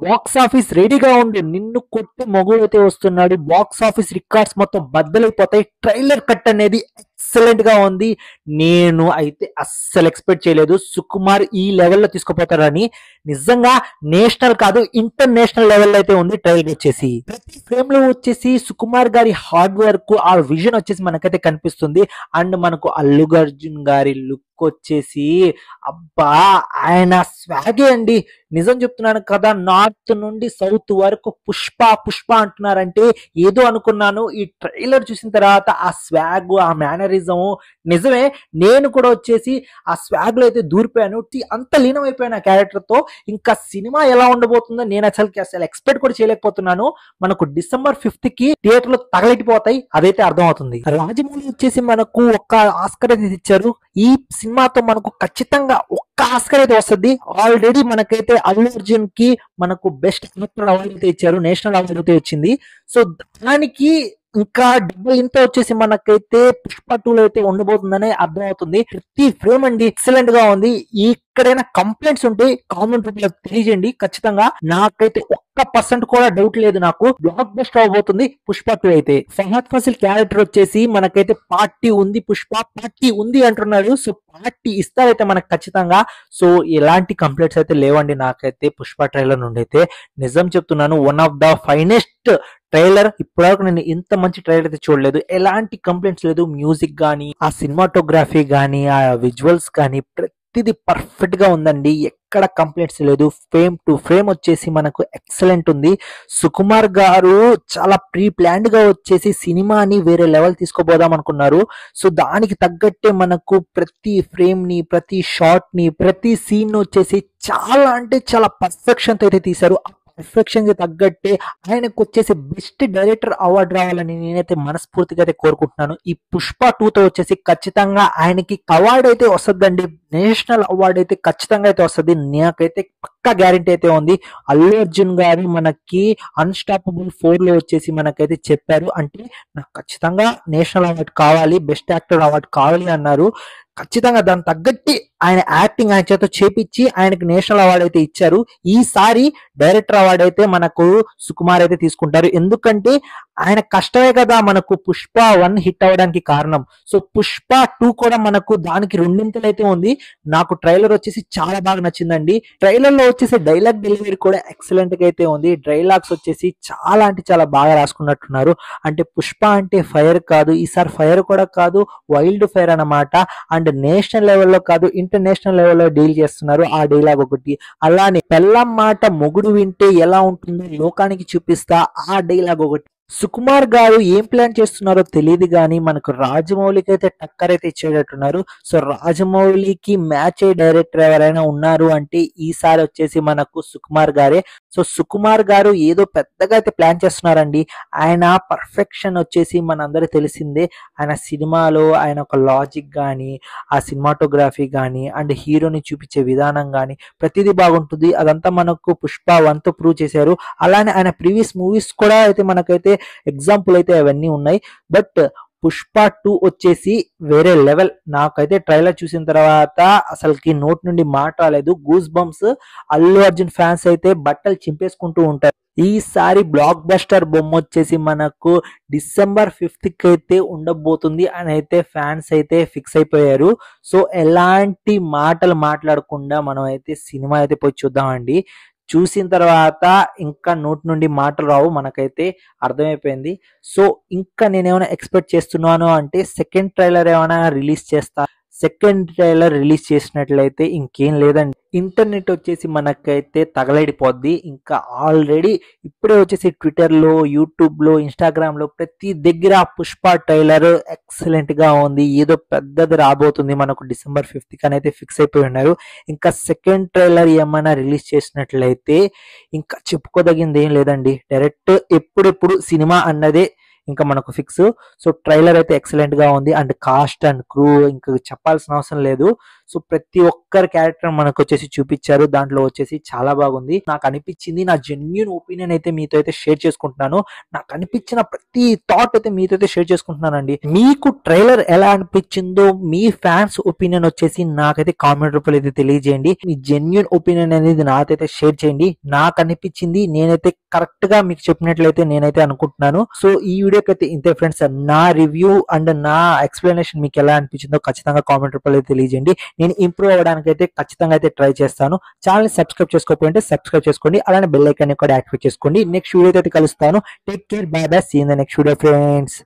Box office రెడీగా ఉండి నిన్ను కొట్టి మొగుడైతే వస్తున్నాడు. బాక్స్ ఆఫీస్ రికార్డ్స్ మొత్తం బద్దలైపోతాయి. ట్రైలర్ కట్ అనేది ఎక్సలెంట్ గా ఉంది. నేను అయితే అస్సలు ఎక్స్పెక్ట్ చేయలేదు సుకుమార్ ఈ లెవెల్లో తీసుకుపోతారని. నిజంగా నేషనల్ కాదు ఇంటర్నేషనల్ లెవెల్లో అయితే ఉంది ట్రైలర్ వచ్చేసి. ప్రతి ఫ్రేమ్ లో వచ్చేసి సుకుమార్ గారి హార్డ్ వర్క్, ఆ విజన్ వచ్చేసి మనకైతే కనిపిస్తుంది. అండ్ మనకు అల్లు అర్జున్ గారి లుక్ వచ్చేసి అబ్బా ఆయన స్వాగే అండి. నిజం చెప్తున్నాను కదా, నార్త్ నుండి సౌత్ వరకు పుష్ప పుష్ప అంటున్నారంటే ఏదో అనుకున్నాను. ఈ ట్రైలర్ చూసిన తర్వాత ఆ స్వాగ్, ఆ మేనరిజం నిజమే. నేను కూడా వచ్చేసి ఆ స్వాగ్ లో అయితే దూరిపోయాను. అంత లీనమైపోయాను ఆ క్యారెక్టర్ తో. ఇంకా సినిమా ఎలా ఉండబోతుందో నేను అసలు ఎక్స్పెక్ట్ కూడా చేయలేకపోతున్నాను. మనకు December 5th కి థియేటర్ లో తగలెట్టిపోతాయి, అదైతే అర్థం అవుతుంది. రాజమౌళి వచ్చేసి మనకు ఒక్క ఆస్కర్ అయితే ఇచ్చారు. ఈ సినిమాతో మనకు ఖచ్చితంగా ఒక్క ఆస్కర్ అయితే వస్తుంది. ఆల్రెడీ మనకైతే అల్లు అర్జున్ కి మనకు బెస్ట్ యాక్టర్ అవార్డు అయితే ఇచ్చారు, నేషనల్ అవార్డు అయితే వచ్చింది. సో దానికి ఇంకా డబ్బులు ఇంత వచ్చేసి మనకైతే పుష్ప 2 లో అయితే ఉండబోతుందని అర్థం అవుతుంది. ప్రతి ఫ్రేమ్ అండి ఎక్సలెంట్ గా ఉంది. ఎక్కడైనా కంప్లైంట్స్ ఉంటే కామెంట్ రూపంలో తెలియజేయండి. ఖచ్చితంగా నాకైతే ఒక్క పర్సెంట్ కూడా డౌట్ లేదు, నాకు బ్లాక్ బస్టర్ అవబోతుంది పుష్ప 2 అయితే. ఫహద్ ఫాసిల్ క్యారెక్టర్ వచ్చేసి మనకైతే పార్టీ ఉంది, పుష్ప పార్టీ ఉంది అంటున్నాడు. సో పార్టీ ఇస్తారైతే మనకు ఖచ్చితంగా. సో ఎలాంటి కంప్లైంట్స్ అయితే లేవండి నాకైతే పుష్ప ట్రైలర్ నుండి అయితే. నిజం చెప్తున్నాను, one of the finest trailer. ఇప్పటివరకు నేను ఇంత మంచి ట్రైలర్ అయితే చూడలేదు. ఎలాంటి కంప్లైంట్స్ లేదు. మ్యూజిక్ గానీ, ఆ సినిమాటోగ్రఫీ గానీ, ఆ విజువల్స్ గానీ ప్రతిదీ పర్ఫెక్ట్ గా ఉందండి. ఎక్కడ కంప్లైంట్స్ లేదు. ఫ్రేమ్ టు ఫ్రేమ్ వచ్చేసి మనకు ఎక్సలెంట్ ఉంది. సుకుమార్ గారు చాలా ప్రీ ప్లాన్డ్ గా వచ్చేసి సినిమాని వేరే లెవెల్ తీసుకోబోదాం అనుకున్నారు. సో దానికి తగ్గట్టే మనకు ప్రతి ఫ్రేమ్ ని, ప్రతి షాట్ ని, ప్రతి సీన్ వచ్చేసి చాలా అంటే చాలా పర్ఫెక్షన్ తో అయితే తీశారు. పర్ఫెక్షన్ కి తగ్గట్టే ఆయనకు వచ్చేసి బెస్ట్ డైరెక్టర్ అవార్డు రావాలని నేనైతే మనస్ఫూర్తిగా అయితే కోరుకుంటున్నాను. ఈ పుష్ప 2 తో వచ్చేసి ఖచ్చితంగా ఆయనకి అవార్డు అయితే వస్తుందండి. నేషనల్ అవార్డు అయితే ఖచ్చితంగా అయితే వస్తుంది. నాకైతే పక్కా గ్యారెంటీ అయితే ఉంది. అల్లు అర్జున్ గారు మనకి అన్స్టాపబుల్ 4 లో వచ్చేసి మనకైతే చెప్పారు. అంటే నాకు ఖచ్చితంగా నేషనల్ అవార్డు కావాలి, బెస్ట్ యాక్టర్ అవార్డు కావాలి అన్నారు. ఖచ్చితంగా దాని తగ్గట్టి ఆయన యాక్టింగ్ ఆయన చేత చేపించి ఆయనకి నేషనల్ అవార్డు అయితే ఇచ్చారు. ఈసారి డైరెక్టర్ అవార్డు అయితే మనకు సుకుమార్ అయితే తీసుకుంటారు. ఎందుకంటే ఆయన కష్టమే కదా మనకు పుష్ప 1 హిట్ అవ్వడానికి కారణం. సో పుష్ప 2 కూడా మనకు దానికి రెండింతలు అయితే ఉంది. నాకు ట్రైలర్ వచ్చేసి చాలా బాగా నచ్చిందండి. ట్రైలర్ లో వచ్చేసి డైలాగ్ డెలివరీ కూడా ఎక్సలెంట్ గా అయితే ఉంది. డైలాగ్స్ వచ్చేసి చాలా అంటే చాలా బాగా రాసుకున్నట్టున్నారు. అంటే పుష్ప అంటే ఫైర్ కాదు, ఈసారి ఫైర్ కూడా కాదు, వైల్డ్ ఫైర్ అన్నమాట. అండ్ నేషనల్ లెవెల్లో కాదు ఇంటర్నేషనల్ లెవెల్లో డీల్ చేస్తున్నారు. ఆ డైలాగ్ ఒకటి. అలానే పెళ్ళాం మాట మొగుడు వింటే ఎలా ఉంటుందో లోకానికి చూపిస్తా, ఆ డైలాగ్ ఒకటి. సుకుమార్ గారు ఏం ప్లాన్ చేస్తున్నారో తెలియదు కానీ మనకు రాజమౌళికి అయితే టక్కర్ అయితే ఇచ్చేటట్టున్నారు. సో రాజమౌళికి మ్యాచ్ అయ్యే డైరెక్టర్ ఎవరైనా ఉన్నారు అంటే ఈసారి వచ్చేసి మనకు సుకుమార్ గారే. సో సుకుమార్ గారు ఏదో పెద్దగా అయితే ప్లాన్ చేస్తున్నారండి. ఆయన పర్ఫెక్షన్ వచ్చేసి మనందరూ తెలిసిందే. ఆయన సినిమాలో ఆయన ఒక లాజిక్ కానీ, ఆ సినిమాటోగ్రఫీ కానీ, అండ్ హీరోని చూపించే విధానం కానీ ప్రతిదీ బాగుంటుంది. అదంతా మనకు పుష్ప 1 తో ప్రూవ్ చేశారు. అలానే ఆయన ప్రీవియస్ మూవీస్ కూడా అయితే మనకైతే ఎగ్జాంపుల్ అయితే అవన్నీ ఉన్నాయి. బట్ పుష్ప 2 వచ్చేసి వేరే లెవెల్. నాకైతే ట్రైలర్ చూసిన తర్వాత అసలుకి నోట్ నుండి మాట రాలేదు. Goose bumps. Allu Arjun fans అయితే బట్టలు చింపేసుకుంటూ ఉంటారు. ఈసారి బ్లాక్ బస్టర్ బొమ్మ వచ్చేసి మనకు December 5th కి అయితే ఉండబోతుంది అని అయితే ఫ్యాన్స్ అయితే ఫిక్స్ అయిపోయారు. సో ఎలాంటి మాటలు మాట్లాడకుండా మనం అయితే సినిమా అయితే పోయి చూద్దామండి. చూసిన తర్వాత ఇంకా నోటి నుండి మాటలు రావు, మనకైతే అర్థమైపోయింది. సో ఇంకా నేనేమైనా ఎక్స్పెక్ట్ చేస్తున్నాను అంటే సెకండ్ ట్రైలర్ ఏమైనా రిలీజ్ చేస్తా. సెకండ్ ట్రైలర్ రిలీజ్ చేసినట్లయితే ఇంకేం లేదండి, ఇంటర్నెట్ వచ్చేసి మనకైతే తగలడిపోద్ది. ఇంకా ఆల్రెడీ ఇప్పుడే వచ్చేసి ట్విట్టర్లో, యూట్యూబ్లో, ఇన్స్టాగ్రామ్లో ప్రతి దగ్గర పుష్ప ట్రైలర్ ఎక్సలెంట్ గా ఉంది, ఏదో పెద్దది రాబోతుంది మనకు December 5th అని అయితే ఫిక్స్ అయిపోయి ఉన్నారు. ఇంకా సెకండ్ ట్రైలర్ ఏమైనా రిలీజ్ చేసినట్లయితే ఇంకా చెప్పుకోదగింది ఏం లేదండి. డైరెక్ట్ ఎప్పుడెప్పుడు సినిమా అన్నదే ఇంకా మనకు ఫిక్స్. సో ట్రైలర్ అయితే ఎక్సలెంట్ గా ఉంది. అండ్ కాస్ట్ అండ్ క్రూ ఇంకా చెప్పాల్సిన అవసరం లేదు. సో ప్రతి ఒక్కరి క్యారెక్టర్ మనకు వచ్చేసి చూపించారు. దాంట్లో వచ్చేసి చాలా బాగుంది. నాకు అనిపించింది, నా జెన్యూన్ ఒపీనియన్ అయితే మీతో అయితే షేర్ చేసుకుంటున్నాను. నాకు అనిపించిన ప్రతి థాట్ అయితే మీతో అయితే షేర్ చేసుకుంటున్నానండి. మీకు ట్రైలర్ ఎలా అనిపించిందో మీ ఫ్యాన్స్ ఒపీనియన్ వచ్చేసి నాకైతే కామెంట్ రూపంలో అయితే తెలియజేయండి. మీ జెన్యూన్ ఒపీనియన్ అనేది నాతో అయితే షేర్ చేయండి. నాకు అనిపించింది నేనైతే కరెక్ట్ గా మీకు చెప్పినట్లయితే నేనైతే అనుకుంటున్నాను. సో ఈ వీడియోకి అయితే ఇంతే ఫ్రెండ్స్. నా రివ్యూ అండ్ నా ఎక్స్ప్లెనేషన్ మీకు ఎలా అనిపించిందో ఖచ్చితంగా కామెంట్ రూపంలో తెలియజేయండి. నేను ఇంప్రూవ్ అవ్వడానికి అయితే ఖచ్చితంగా అయితే ట్రై చేస్తాను. ఛానల్ సబ్స్క్రైబ్ చేసుకోకపోతే సబ్స్క్రైబ్ చేసుకోండి. అలానే బెల్ ఐకాన్ కూడా యాక్టివేట్ చేసుకోండి. నెక్స్ట్ వీడియో అయితే కలుస్తాను. Take care, bye bye, see in the next video friends.